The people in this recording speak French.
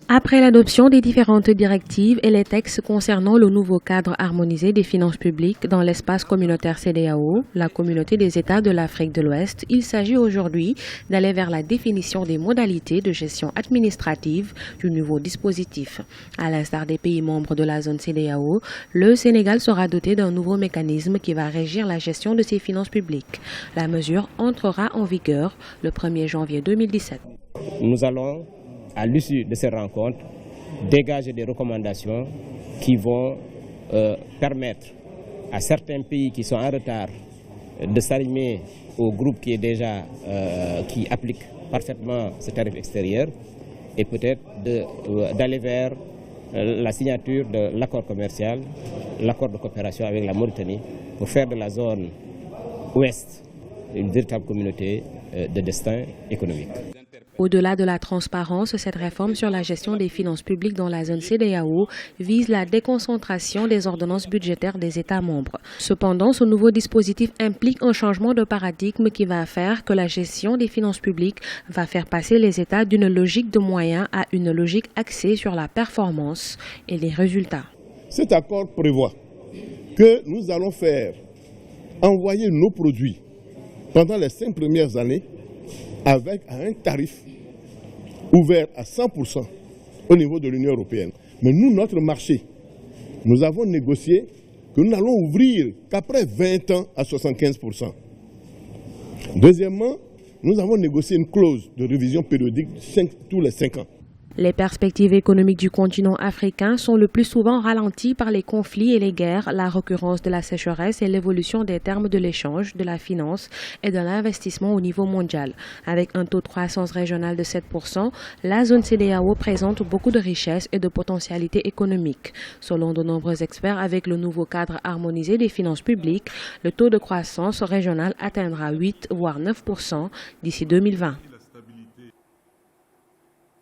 Après l'adoption des différentes directives et les textes concernant le nouveau cadre harmonisé des finances publiques dans l'espace communautaire CEDEAO, la communauté des États de l'Afrique de l'Ouest, il s'agit aujourd'hui d'aller vers la définition des modalités de gestion administrative du nouveau dispositif. À l'instar des pays membres de la zone CEDEAO, le Sénégal sera doté d'un nouveau mécanisme qui va régir la gestion de ses finances publiques. La mesure entrera en vigueur le 1er janvier 2017. Nous allons, à l'issue de ces rencontres, dégager des recommandations qui vont permettre à certains pays qui sont en retard de s'arrimer au groupe qui est déjà qui applique parfaitement ce tarif extérieur et peut-être d'aller vers la signature de l'accord commercial, l'accord de coopération avec la Mauritanie pour faire de la zone ouest une véritable communauté de destin économique. Au-delà de la transparence, cette réforme sur la gestion des finances publiques dans la zone CEDEAO vise la déconcentration des ordonnances budgétaires des États membres. Cependant, ce nouveau dispositif implique un changement de paradigme qui va faire que la gestion des finances publiques va faire passer les États d'une logique de moyens à une logique axée sur la performance et les résultats. Cet accord prévoit que nous allons envoyer nos produits pendant les 5 premières années avec un tarif ouvert à 100% au niveau de l'Union européenne. Mais nous, notre marché, nous avons négocié que nous n'allons ouvrir qu'après 20 ans à 75%. Deuxièmement, nous avons négocié une clause de révision périodique tous les 5 ans. Les perspectives économiques du continent africain sont le plus souvent ralenties par les conflits et les guerres, la récurrence de la sécheresse et l'évolution des termes de l'échange, de la finance et de l'investissement au niveau mondial. Avec un taux de croissance régional de 7%, la zone CEDEAO présente beaucoup de richesses et de potentialités économiques. Selon de nombreux experts, avec le nouveau cadre harmonisé des finances publiques, le taux de croissance régional atteindra 8 voire 9% d'ici 2020.